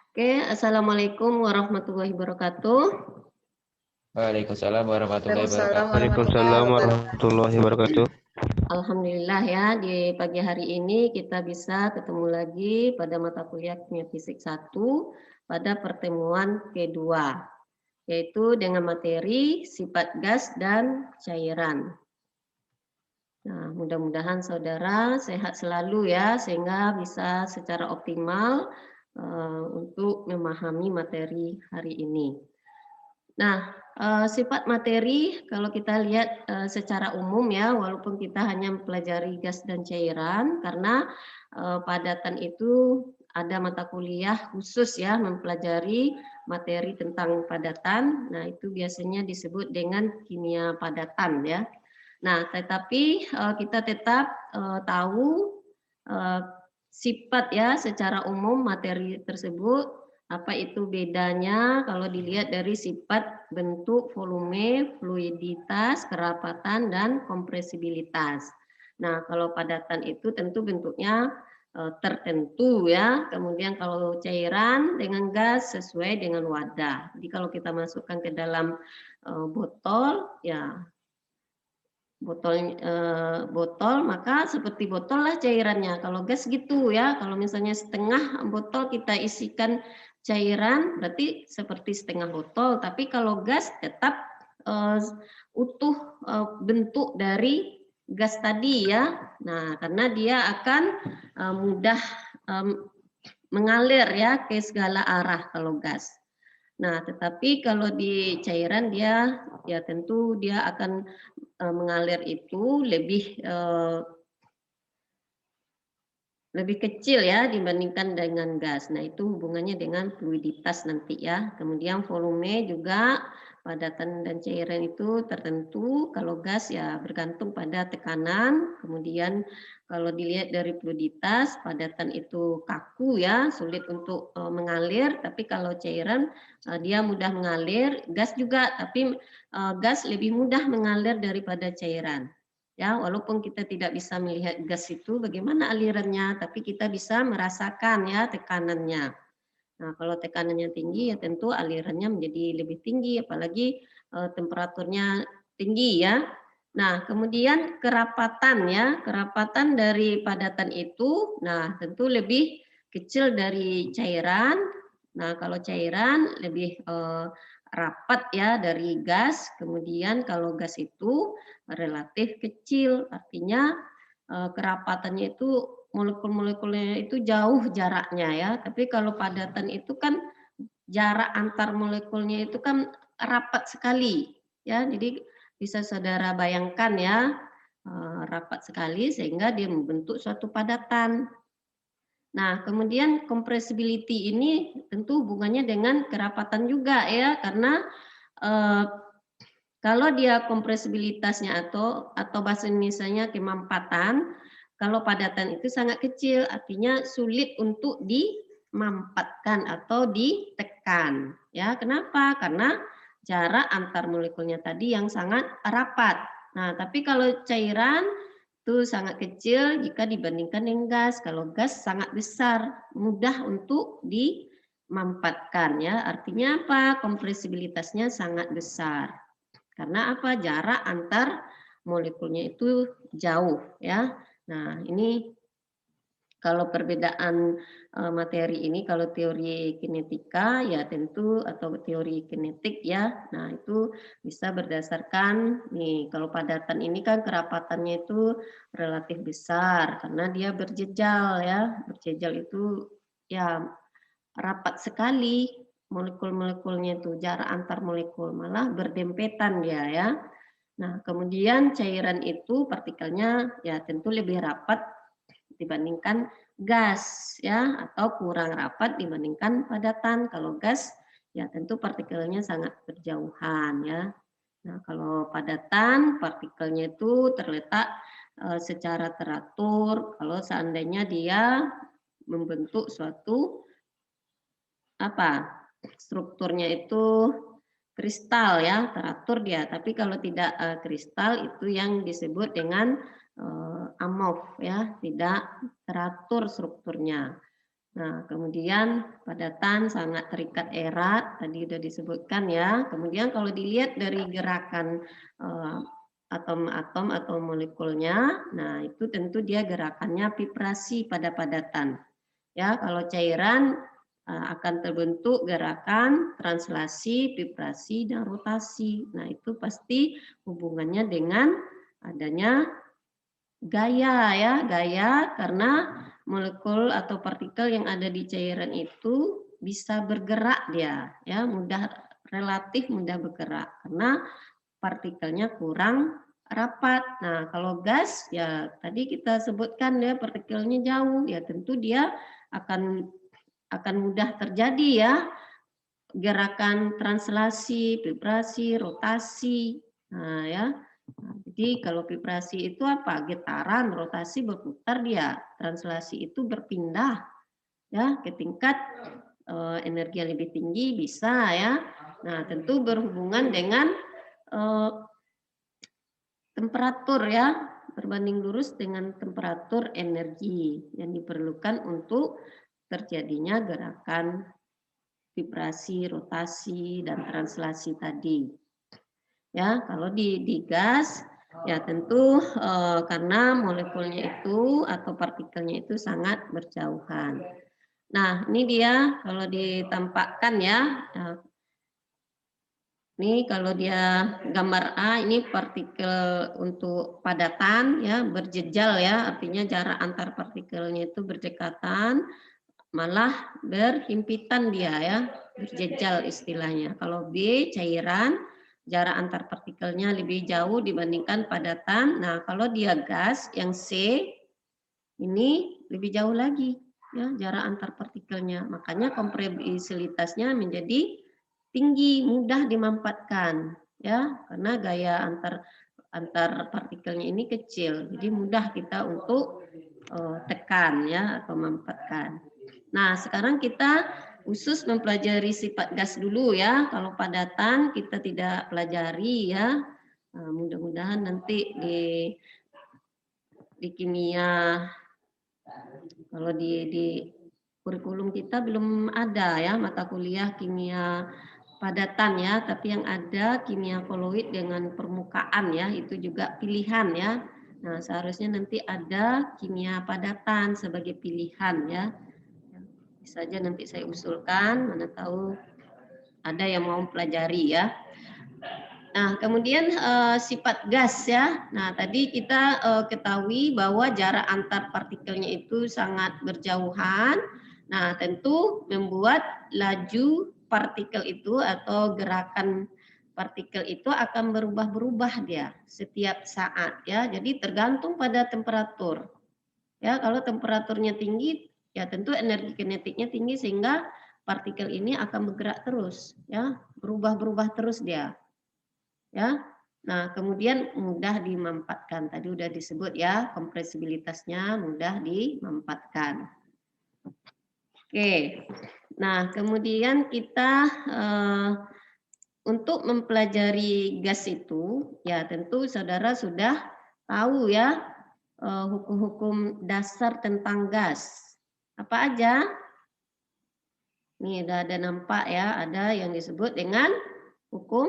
Oke, Assalamualaikum warahmatullahi wabarakatuh. Waalaikumsalam warahmatullahi Waalaikumsalam wabarakatuh. warahmatullahi Waalaikumsalam wabarakatuh. warahmatullahi wabarakatuh. Alhamdulillah ya, di pagi hari ini kita bisa ketemu lagi pada mata kuliah Kimia Fisik 1 pada pertemuan kedua, yaitu dengan materi sifat gas dan cairan. Nah, mudah-mudahan saudara sehat selalu ya, sehingga bisa secara optimal untuk memahami materi hari ini. Nah, sifat materi kalau kita lihat secara umum ya, walaupun kita hanya mempelajari gas dan cairan, karena padatan itu ada mata kuliah khusus ya mempelajari materi tentang padatan. Nah, itu biasanya disebut dengan kimia padatan ya. Nah, tetapi kita tetap tahu sifat ya secara umum materi tersebut, apa itu bedanya kalau dilihat dari sifat bentuk, volume, fluiditas, kerapatan, dan kompresibilitas. Nah, kalau padatan itu tentu bentuknya tertentu ya. Kemudian kalau cairan dengan gas sesuai dengan wadah. Jadi kalau kita masukkan ke dalam botol ya botol maka seperti botol lah cairannya. Kalau gas gitu ya, kalau misalnya setengah botol kita isikan cairan berarti seperti setengah botol, tapi kalau gas tetap utuh bentuk dari gas tadi ya. Nah, karena dia akan mudah mengalir ya ke segala arah kalau gas. Nah, tetapi kalau di cairan dia ya tentu dia akan mengalir itu lebih kecil ya dibandingkan dengan gas. Nah, itu hubungannya dengan fluiditas nanti ya. Kemudian volume juga padatan dan cairan itu tertentu. Kalau gas ya bergantung pada tekanan. Kemudian kalau dilihat dari fluiditas, padatan itu kaku ya, sulit untuk mengalir. Tapi kalau cairan dia mudah mengalir. Gas juga, tapi gas lebih mudah mengalir daripada cairan. Ya, walaupun kita tidak bisa melihat gas itu bagaimana alirannya, tapi kita bisa merasakan ya tekanannya. Nah, kalau tekanannya tinggi ya tentu alirannya menjadi lebih tinggi, apalagi temperaturnya tinggi ya. Nah, kemudian kerapatan ya, kerapatan dari padatan itu, nah tentu lebih kecil dari cairan. Nah, kalau cairan lebih rapat ya dari gas, kemudian kalau gas itu relatif kecil, artinya kerapatannya itu molekul-molekulnya itu jauh jaraknya ya. Tapi kalau padatan itu kan jarak antar molekulnya itu kan rapat sekali ya. Jadi bisa saudara bayangkan ya rapat sekali sehingga dia membentuk suatu padatan. Nah, kemudian compressibility ini tentu hubungannya dengan kerapatan juga ya, karena kalau dia kompresibilitasnya atau bahasa Indonesianya kemampatan, kalau padatan itu sangat kecil, artinya sulit untuk dimampatkan atau ditekan. Ya, kenapa? Karena jarak antar molekulnya tadi yang sangat rapat. Nah, tapi kalau cairan itu sangat kecil jika dibandingkan dengan gas. Kalau gas sangat besar, mudah untuk dimampatkan ya. Artinya apa? Kompresibilitasnya sangat besar. Karena apa? Jarak antar molekulnya itu jauh ya. Nah, ini kalau perbedaan materi ini, kalau teori kinetika ya tentu atau teori kinetik ya. Nah, itu bisa berdasarkan nih kalau padatan ini kan kerapatannya itu relatif besar karena dia berjejal ya. Berjejal itu ya rapat sekali molekul-molekulnya itu, jarak antar molekul malah berdempetan dia ya. Nah, kemudian cairan itu partikelnya ya tentu lebih rapat dibandingkan gas ya, atau kurang rapat dibandingkan padatan. Kalau gas ya tentu partikelnya sangat berjauhan ya. Nah, kalau padatan partikelnya itu terletak secara teratur. Kalau seandainya dia membentuk suatu strukturnya itu kristal ya, teratur dia. Tapi kalau tidak kristal itu yang disebut dengan amorf ya, tidak teratur strukturnya. Nah, kemudian padatan sangat terikat erat, tadi sudah disebutkan ya. Kemudian kalau dilihat dari gerakan atom-atom atau molekulnya, nah itu tentu dia gerakannya vibrasi pada padatan. Ya, kalau cairan akan terbentuk gerakan translasi, vibrasi, dan rotasi. Nah, itu pasti hubungannya dengan adanya gaya ya, gaya karena molekul atau partikel yang ada di cairan itu bisa bergerak dia ya, relatif mudah bergerak karena partikelnya kurang rapat. Nah, kalau gas ya tadi kita sebutkan ya partikelnya jauh ya tentu dia akan mudah terjadi ya gerakan translasi, vibrasi, rotasi. Nah, ya. Nah, jadi kalau vibrasi itu apa? Getaran, rotasi berputar dia. Translasi itu berpindah ya ke tingkat energi yang lebih tinggi bisa ya. Nah, tentu berhubungan dengan temperatur ya, berbanding lurus dengan temperatur energi yang diperlukan untuk terjadinya gerakan vibrasi, rotasi, dan translasi tadi. Ya, kalau di gas ya tentu karena molekulnya itu atau partikelnya itu sangat berjauhan. Nah, ini dia kalau ditampakkan ya. Ini kalau dia gambar A ini partikel untuk padatan ya berjejal ya, artinya jarak antar partikelnya itu berdekatan, malah berhimpitan dia ya, berjejal istilahnya. Kalau B cairan, jarak antar partikelnya lebih jauh dibandingkan padatan. Nah, kalau dia gas yang C ini lebih jauh lagi ya jarak antar partikelnya. Makanya kompresibilitasnya menjadi tinggi, mudah dimanfaatkan ya karena gaya antar partikelnya ini kecil. Jadi mudah kita untuk tekan ya atau memanfaatkan. Nah, sekarang kita khusus mempelajari sifat gas dulu ya. Kalau padatan kita tidak pelajari ya. Nah, mudah-mudahan nanti di kimia, kalau di kurikulum kita belum ada ya mata kuliah kimia padatan ya, tapi yang ada kimia koloid dengan permukaan ya, itu juga pilihan ya. Nah, seharusnya nanti ada kimia padatan sebagai pilihan ya. Bisa saja nanti saya usulkan, mana tahu ada yang mau pelajari ya. Nah, kemudian sifat gas ya. Nah, tadi kita ketahui bahwa jarak antar partikelnya itu sangat berjauhan. Nah, tentu membuat laju partikel itu atau gerakan partikel itu akan berubah-berubah dia setiap saat ya. Jadi tergantung pada temperatur. Ya, kalau temperaturnya tinggi ya tentu energi kinetiknya tinggi sehingga partikel ini akan bergerak terus ya, berubah-berubah terus dia. Ya. Nah, kemudian mudah dimanfaatkan. Tadi udah disebut ya, kompresibilitasnya mudah dimanfaatkan. Oke. Nah, kemudian kita untuk mempelajari gas itu, ya tentu saudara sudah tahu ya hukum-hukum dasar tentang gas. Apa aja? Nih ada nampak ya, ada yang disebut dengan hukum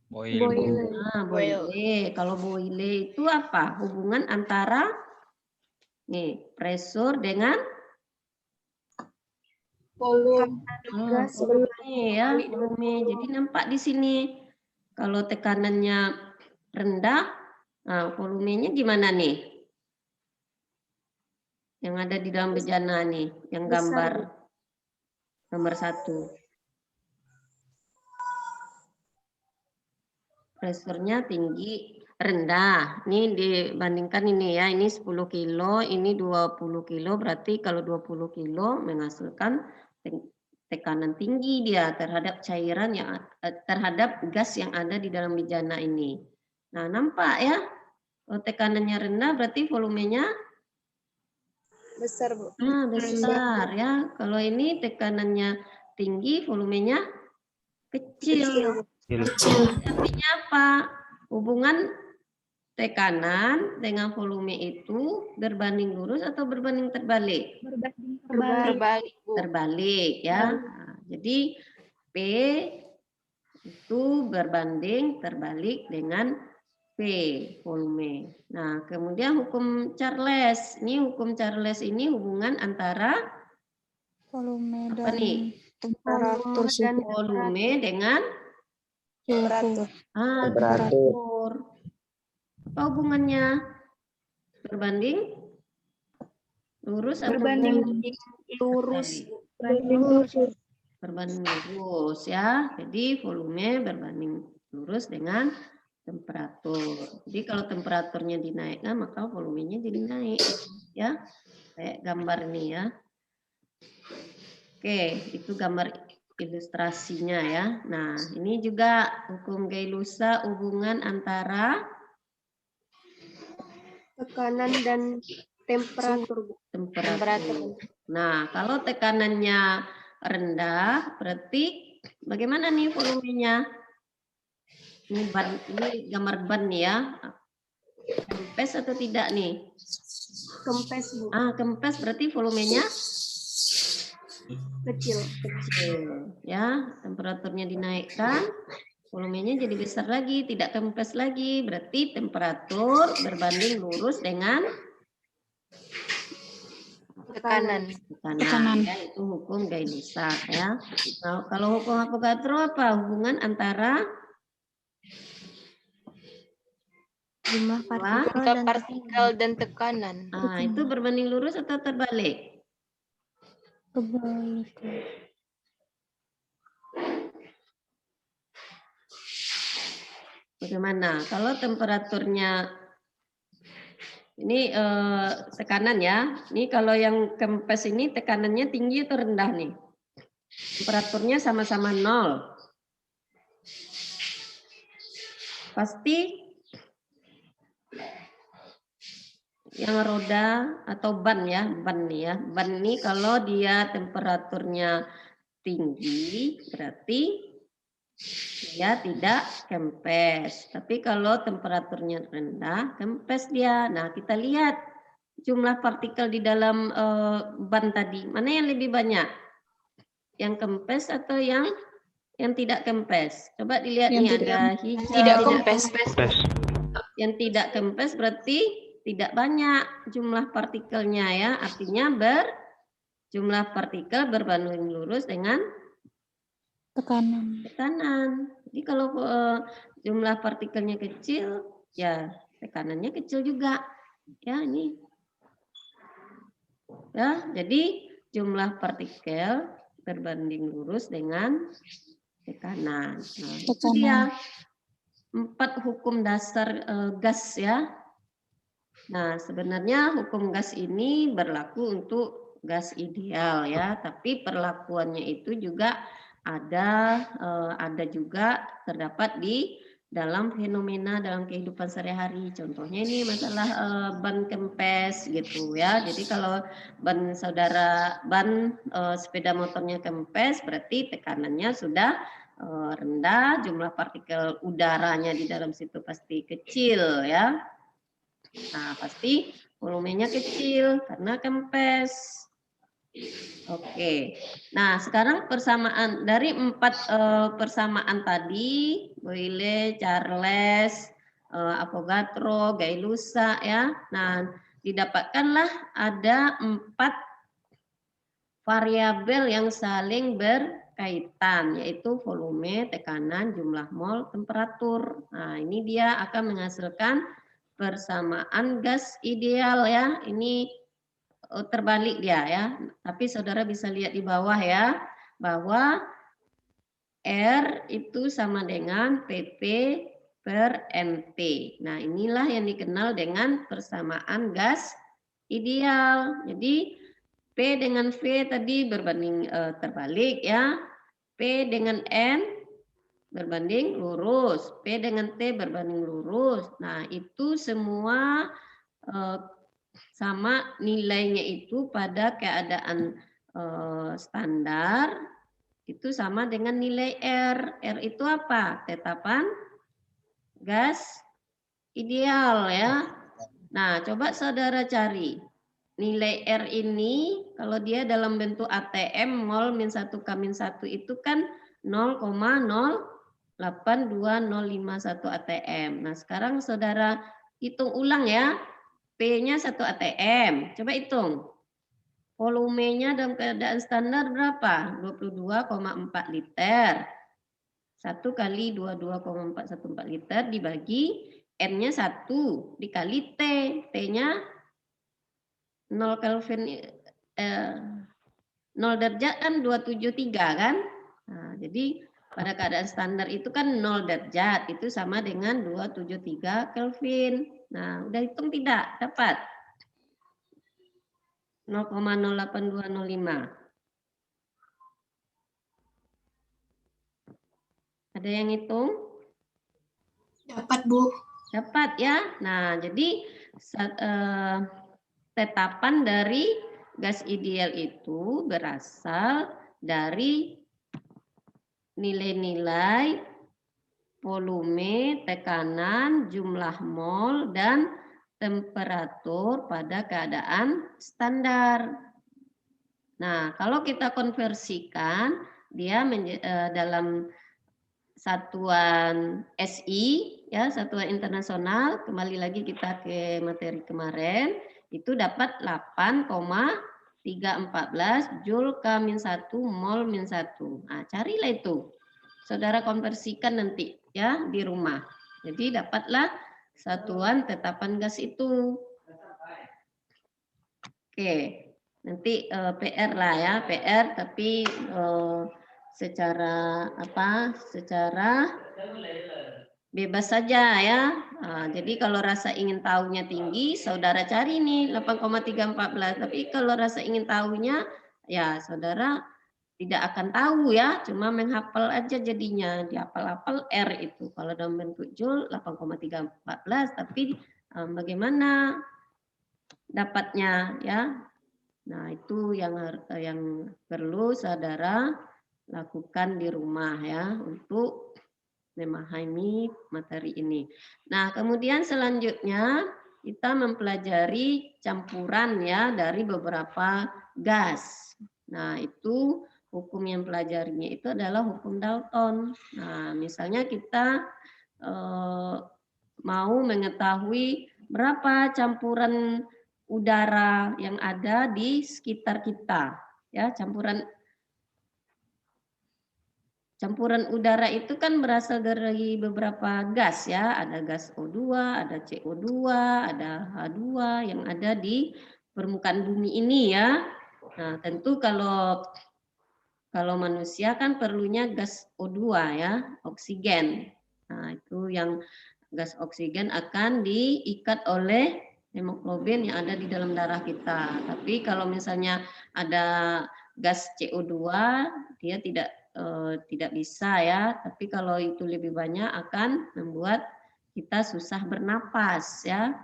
Boyle. Nah, Boyle. Kalau Boyle itu apa? Hubungan antara nih pressure dengan volume gas volume ya, volume. Jadi nampak di sini kalau tekanannya rendah, nah volumenya gimana nih? Yang ada di dalam bejana nih, yang gambar nomor 1. Pressure-nya tinggi, rendah. Ini dibandingkan ini ya, ini 10 kilo, ini 20 kilo, berarti kalau 20 kilo menghasilkan tekanan tinggi dia terhadap cairan yang terhadap gas yang ada di dalam bejana ini. Nah, nampak ya, kalau tekanannya rendah berarti volumenya besar, Bu. Nah, besar ya. Kalau ini tekanannya tinggi, volumenya kecil. Artinya apa? Hubungan tekanan dengan volume itu berbanding lurus atau berbanding terbalik? Terbalik, Bu. Terbalik ya. Nah, jadi P itu berbanding terbalik dengan P volume. Nah, kemudian hukum Charles. Ini hukum Charles ini hubungan antara Volume apa dan nih? temperatur Dan suhu. Volume dengan Temperatur. temperatur. Apa hubungannya? Berbanding lurus atau Berbanding lurus. berbanding lurus ya. Jadi volume berbanding lurus dengan temperatur. Jadi kalau temperaturnya dinaikkan maka volumenya jadi naik ya. Kayak gambar ini ya. Oke, itu gambar ilustrasinya ya. Nah, ini juga hukum Gay-Lussac hubungan antara Tekanan dan temperatur, Bu. temperatur. Nah, kalau tekanannya rendah, berarti bagaimana nih volumenya? Ini gambar ban nih ya. Kempes atau tidak nih? Kempes, Bu. Kempes berarti volumenya Kecil. kecil. Ya, temperaturnya dinaikkan, volumenya jadi besar lagi, tidak kempes lagi. Berarti temperatur berbanding lurus dengan Tekanan. Tekanan. Ya, itu hukum Gay-Lussac ya. Nah, kalau hukum Avogadro apa hubungan antara Jumlah partikel dan tekanan. itu berbanding lurus atau terbalik? Kebalik. Bagaimana? Kalau temperaturnya ini tekanan ya. Ini kalau yang kempes ini tekanannya tinggi atau rendah nih? Temperaturnya sama-sama 0. Pasti yang roda atau ban ya, ban nih ya. Ban ini kalau dia temperaturnya tinggi berarti dia tidak kempes. Tapi kalau temperaturnya rendah, kempes dia. Nah, kita lihat jumlah partikel di dalam ban tadi. Mana yang lebih banyak? Yang kempes atau yang tidak kempes? Coba dilihat Yang nih, tidak ada hijau. Tidak kempes. Yang tidak kempes berarti tidak banyak jumlah partikelnya ya. Artinya jumlah partikel berbanding lurus dengan tekanan. Jadi kalau jumlah partikelnya kecil, ya tekanannya kecil juga. Ya ini. Ya, jadi jumlah partikel berbanding lurus dengan tekanan. Nah, itu dia 4 hukum dasar gas ya. Nah, sebenarnya hukum gas ini berlaku untuk gas ideal ya, tapi perlakuannya itu juga ada juga terdapat di dalam fenomena dalam kehidupan sehari-hari. Contohnya ini masalah ban kempes gitu ya. Jadi kalau ban sepeda motornya kempes berarti tekanannya sudah rendah, jumlah partikel udaranya di dalam situ pasti kecil ya. Nah, pasti volumenya kecil karena kempes. Oke. Nah, sekarang persamaan dari 4 persamaan tadi, Boyle, Charles, Avogadro, Gay-Lussac ya. Nah, didapatkanlah ada 4 variabel yang saling berkaitan, yaitu volume, tekanan, jumlah mol, temperatur. Nah, ini dia akan menghasilkan persamaan gas ideal ya. Ini terbalik dia ya. Tapi saudara bisa lihat di bawah ya, bahwa R itu sama dengan PP per NT. Nah, inilah yang dikenal dengan persamaan gas ideal. Jadi P dengan V tadi berbanding terbalik ya. P dengan N berbanding lurus. P dengan T berbanding lurus. Nah, itu semua sama nilainya itu pada keadaan standar itu sama dengan nilai R. R itu apa? Tetapan gas ideal ya. Nah, coba saudara cari. Nilai R ini kalau dia dalam bentuk ATM mol min 1 K min 1 itu kan 0,082051 ATM. Nah, sekarang saudara hitung ulang ya. P-nya 1 ATM. Coba hitung. Volumenya dalam keadaan standar berapa? 22,4 liter. 1 kali 22,414 liter dibagi N-nya 1 dikali T. T-nya 0 Kelvin 0 derajat kan 273 kan? Nah, jadi pada keadaan standar itu kan 0 derajat itu sama dengan 273 Kelvin. Nah, udah hitung tidak? Dapat 0,08205. Ada yang hitung? Dapat, Bu. Dapat ya. Nah, jadi tetapan dari gas ideal itu berasal dari nilai-nilai volume, tekanan, jumlah mol, dan temperatur pada keadaan standar. Nah, kalau kita konversikan, dia dalam satuan SI, ya satuan internasional, kembali lagi kita ke materi kemarin, itu dapat 8,314 Joule K-1 mol min 1. Nah, carilah itu. Saudara konversikan nanti ya di rumah. Jadi dapatlah satuan tetapan gas itu. Oke, nanti PR lah ya, PR tapi secara apa? Secara bebas saja ya. Nah, jadi kalau rasa ingin tahunya tinggi, saudara cari nih 8,314. Tapi kalau rasa ingin tahunya, ya saudara tidak akan tahu ya, cuma menghafal aja jadinya, dihafal-hafal R itu. Kalau dalam bentuk Joule 8,314, tapi bagaimana dapatnya ya? Nah, itu yang perlu saudara lakukan di rumah ya untuk memahami materi ini. Nah, kemudian selanjutnya kita mempelajari campuran ya dari beberapa gas. Nah, itu hukum yang pelajarinya itu adalah hukum Dalton. Nah, misalnya kita mau mengetahui berapa campuran udara yang ada di sekitar kita, ya campuran udara itu kan berasal dari beberapa gas ya, ada gas O2, ada CO2, ada H2 yang ada di permukaan bumi ini ya. Nah, tentu kalau manusia kan perlunya gas O2 ya, oksigen. Nah, itu yang gas oksigen akan diikat oleh hemoglobin yang ada di dalam darah kita. Tapi kalau misalnya ada gas CO2, dia tidak bisa ya. Tapi kalau itu lebih banyak akan membuat kita susah bernapas ya,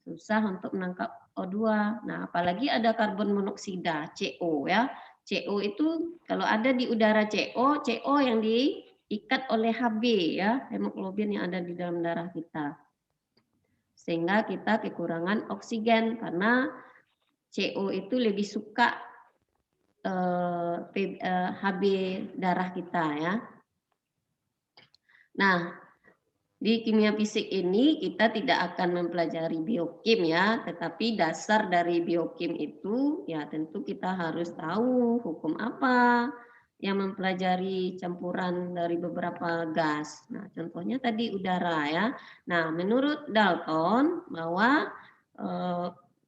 susah untuk menangkap O2. Nah, apalagi ada karbon monoksida CO ya. CO itu kalau ada di udara CO yang diikat oleh Hb ya, hemoglobin yang ada di dalam darah kita. Sehingga kita kekurangan oksigen karena CO itu lebih suka Hb darah kita ya. Nah, di kimia fisik ini kita tidak akan mempelajari biokim ya, tetapi dasar dari biokim itu ya tentu kita harus tahu hukum apa yang mempelajari campuran dari beberapa gas. Nah, contohnya tadi udara ya. Nah, menurut Dalton bahwa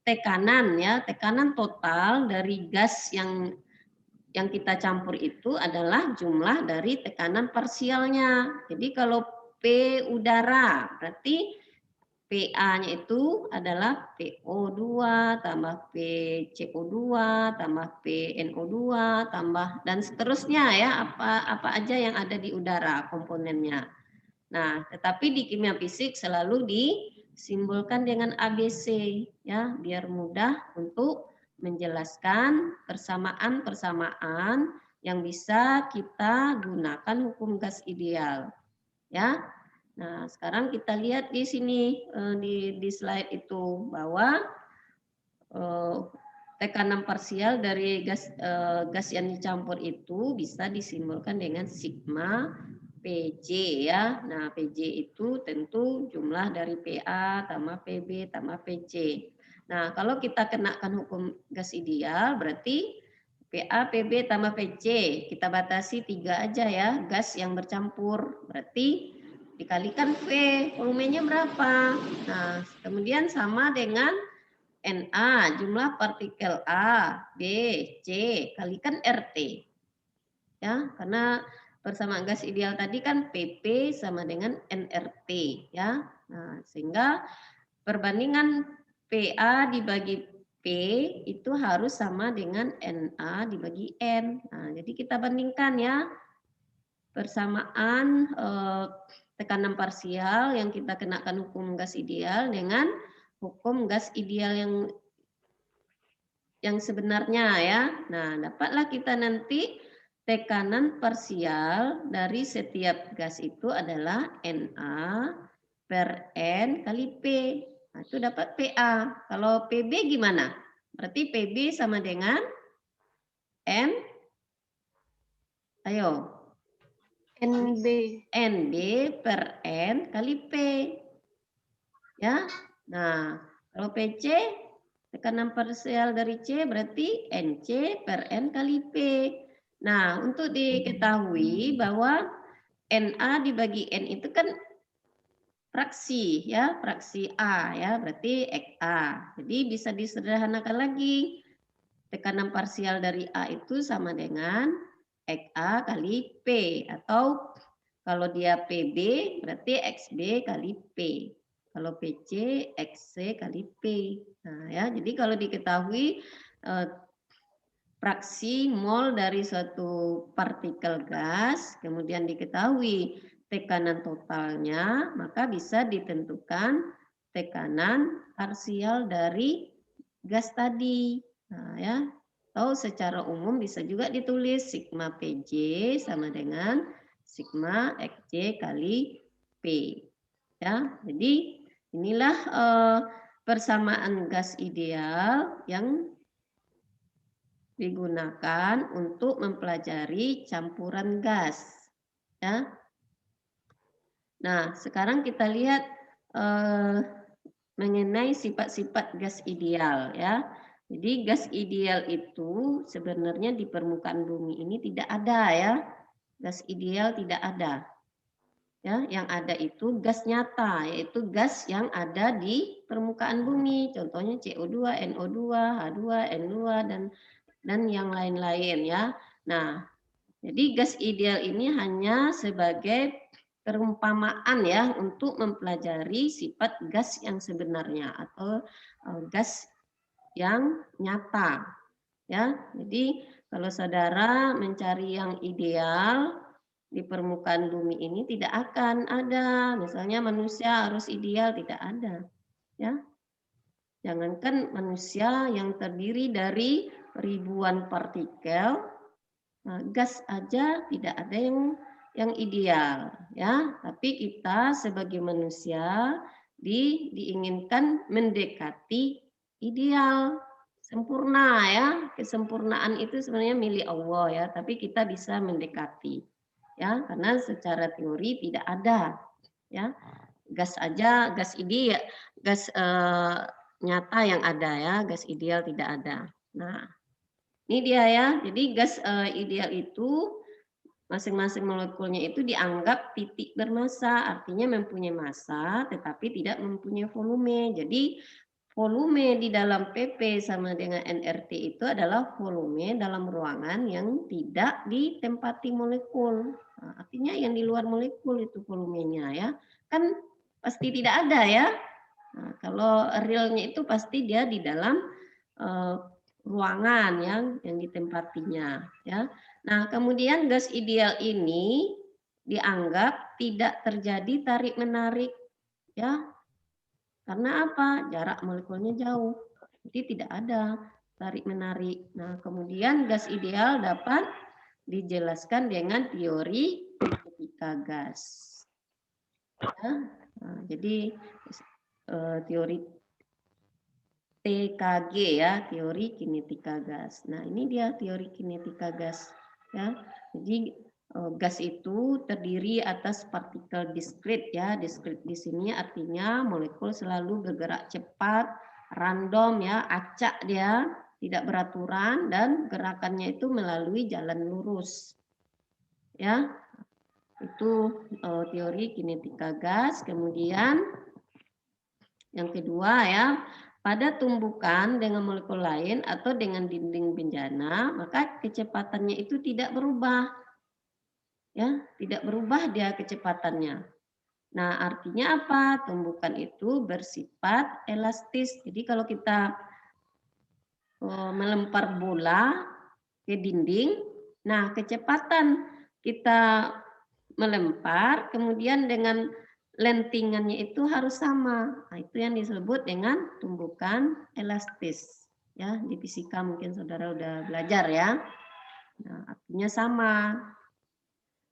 tekanan total dari gas yang kita campur itu adalah jumlah dari tekanan parsialnya. Jadi kalau P udara, berarti PA-nya itu adalah PO2 tambah PCO2 tambah PNO2 tambah dan seterusnya ya, apa aja yang ada di udara komponennya. Nah, tetapi di kimia fisik selalu disimbolkan dengan ABC ya, biar mudah untuk menjelaskan persamaan yang bisa kita gunakan hukum gas ideal. Ya. Nah, sekarang kita lihat di sini di slide itu bahwa tekanan parsial dari gas yang dicampur itu bisa disimbolkan dengan sigma PJ ya. Nah, PJ itu tentu jumlah dari PA tambah PB tambah PC. Nah, kalau kita kenakan hukum gas ideal berarti PA, PB tambah PC. Kita batasi 3 aja ya, gas yang bercampur. Berarti dikalikan V, volumenya berapa? Nah, kemudian sama dengan Na, jumlah partikel A, B, C, kalikan RT. Ya, karena persamaan gas ideal tadi kan PP sama dengan nRT ya. Nah, sehingga perbandingan PA dibagi P itu harus sama dengan Na dibagi N. Nah, jadi kita bandingkan ya persamaan tekanan parsial yang kita kenakan hukum gas ideal dengan hukum gas ideal yang sebenarnya ya. Nah, dapatlah kita nanti tekanan parsial dari setiap gas itu adalah Na per N kali P. Nah, itu dapat PA. Kalau PB gimana? Berarti PB sama dengan N. Ayo. NB. NB per N kali P. Ya. Nah, kalau PC tekanan parsial dari C berarti NC per N kali P. Nah, untuk diketahui bahwa Na dibagi N itu kan fraksi ya, fraksi A ya, berarti XA. Jadi bisa disederhanakan lagi. Tekanan parsial dari A itu sama dengan XA kali P atau kalau dia PB berarti XB kali P. Kalau PC XC kali P. Nah, ya, jadi kalau diketahui fraksi mol dari suatu partikel gas, kemudian diketahui tekanan totalnya, maka bisa ditentukan tekanan parsial dari gas tadi. Nah, ya, atau secara umum bisa juga ditulis sigma PJ sama dengan sigma XJ kali P. Ya, jadi inilah persamaan gas ideal yang digunakan untuk mempelajari campuran gas. Ya. Nah, sekarang kita lihat mengenai sifat-sifat gas ideal ya. Jadi gas ideal itu sebenarnya di permukaan bumi ini tidak ada ya. Gas ideal tidak ada. Ya, yang ada itu gas nyata, yaitu gas yang ada di permukaan bumi. Contohnya CO2, NO2, H2, N2 dan yang lain-lain ya. Nah, jadi gas ideal ini hanya sebagai perumpamaan ya untuk mempelajari sifat gas yang sebenarnya atau gas yang nyata ya. Jadi kalau saudara mencari yang ideal di permukaan bumi ini tidak akan ada. Misalnya manusia harus ideal, tidak ada ya. Jangankan manusia yang terdiri dari ribuan partikel, gas aja tidak ada yang ideal ya. Tapi kita sebagai manusia diinginkan mendekati ideal, sempurna ya. Kesempurnaan itu sebenarnya milik Allah ya, tapi kita bisa mendekati ya, karena secara teori tidak ada ya. Gas aja, gas ideal, gas nyata yang ada ya, gas ideal tidak ada. Nah, ini dia ya. Jadi gas ideal itu masing-masing molekulnya itu dianggap titik bermassa, artinya mempunyai massa tetapi tidak mempunyai volume. Jadi volume di dalam PP sama dengan nRT itu adalah volume dalam ruangan yang tidak ditempati molekul. Nah, artinya yang di luar molekul itu volumenya ya. Kan pasti tidak ada ya. Nah, kalau realnya itu pasti dia di dalam ruangan yang ditempatinya ya. Nah, kemudian gas ideal ini dianggap tidak terjadi tarik menarik ya. Karena apa? Jarak molekulnya jauh. Jadi tidak ada tarik menarik. Nah, kemudian gas ideal dapat dijelaskan dengan teori fisika gas. Ya. Nah, jadi teori TKG ya, teori kinetika gas. Nah, ini dia teori kinetika gas ya. Jadi gas itu terdiri atas partikel diskrit ya. Diskrit di sini artinya molekul selalu bergerak cepat, random ya, acak dia, tidak beraturan dan gerakannya itu melalui jalan lurus. Ya. Itu teori kinetika gas. Kemudian yang kedua ya, pada tumbukan dengan molekul lain atau dengan dinding bencana, maka kecepatannya itu tidak berubah. Ya, tidak berubah dia kecepatannya. Nah, artinya apa? Tumbukan itu bersifat elastis. Jadi kalau kita melempar bola ke dinding, nah kecepatan kita melempar, kemudian dengan lentingannya itu harus sama. Nah, itu yang disebut dengan tumbukan elastis. Ya, di fisika mungkin saudara udah belajar ya. Nah, artinya sama.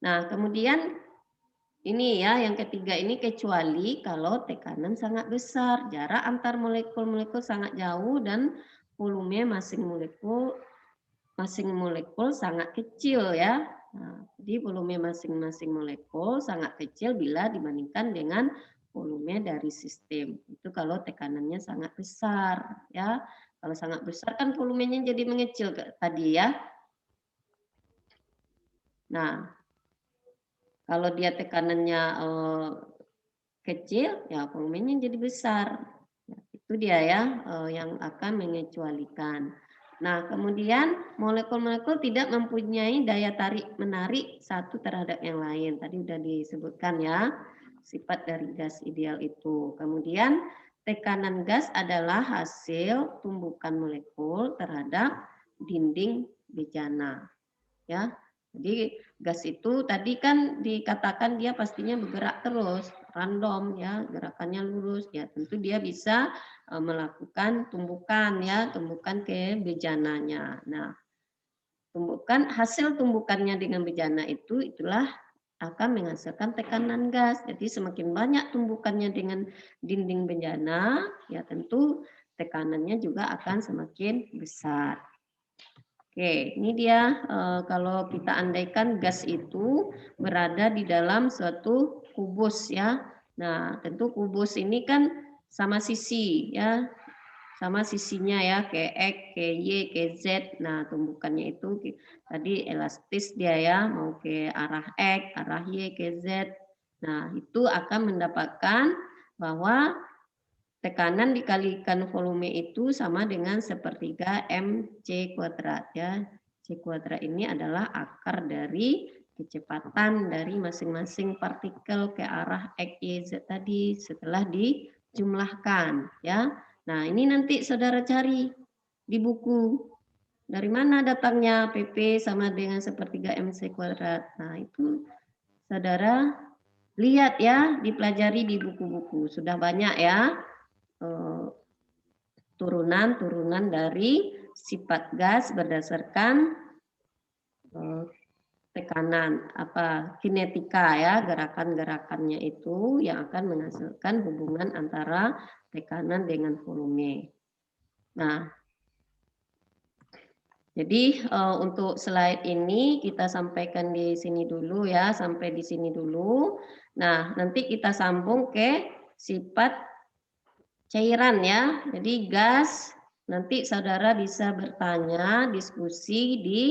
Nah, kemudian ini ya, yang ketiga ini kecuali kalau tekanan sangat besar, jarak antar molekul-molekul sangat jauh dan volume masing molekul sangat kecil ya. Nah, jadi volume masing-masing molekul sangat kecil bila dibandingkan dengan volume dari sistem. Itu kalau tekanannya sangat besar ya. Kalau sangat besar kan volumenya jadi mengecil tadi ya. Nah, kalau dia tekanannya kecil, ya volumenya jadi besar. Ya, itu dia ya yang akan mengecualikan. Nah, kemudian molekul-molekul tidak mempunyai daya tarik-menarik satu terhadap yang lain. Tadi sudah disebutkan ya, sifat dari gas ideal itu. Kemudian tekanan gas adalah hasil tumbukan molekul terhadap dinding bejana. Ya, jadi gas itu tadi kan dikatakan dia pastinya bergerak terus, random ya, gerakannya lurus ya. Tentu dia bisa melakukan tumbukan ya, tumbukan ke bejananya. Nah, hasil tumbukannya dengan bejana itu itulah akan menghasilkan tekanan gas. Jadi semakin banyak tumbukannya dengan dinding bejana, ya tentu tekanannya juga akan semakin besar. Oke, ini dia kalau kita andaikan gas itu berada di dalam suatu kubus ya. Nah, tentu kubus ini kan sama sisi ya, sama sisinya ya, ke X, ke Y, ke Z. Nah, tumbukannya itu tadi elastis dia ya, mau ke arah X, arah Y, ke Z. Nah, itu akan mendapatkan bahwa tekanan dikalikan volume itu sama dengan sepertiga mc kuadrat ya. C kuadrat ini adalah akar dari kecepatan dari masing-masing partikel ke arah X, Y, Z tadi setelah dijumlahkan ya. Nah, ini nanti saudara cari di buku. Dari mana datangnya PP sama dengan sepertiga MC kuadrat. Nah, itu saudara lihat ya, dipelajari di buku-buku. Sudah banyak ya turunan-turunan dari sifat gas berdasarkan tekanan kinetika ya, gerakan-gerakannya itu yang akan menghasilkan hubungan antara tekanan dengan volume. Nah, jadi untuk slide ini kita sampaikan di sini dulu ya, sampai di sini dulu. Nah, nanti kita sambung ke sifat cairan ya. Jadi gas, nanti saudara bisa bertanya, diskusi di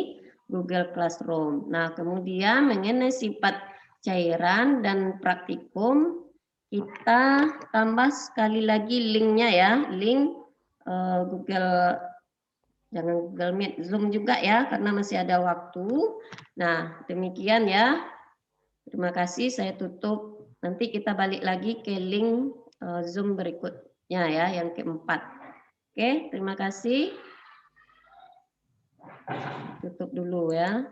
Google Classroom. Nah, kemudian mengenai sifat cairan dan praktikum, kita tambah sekali lagi linknya ya, link Google, jangan Google Meet, Zoom juga ya, karena masih ada waktu. Nah, demikian ya. Terima kasih, saya tutup. Nanti kita balik lagi ke link Zoom berikutnya ya, yang keempat. Oke, terima kasih. Tutup dulu ya.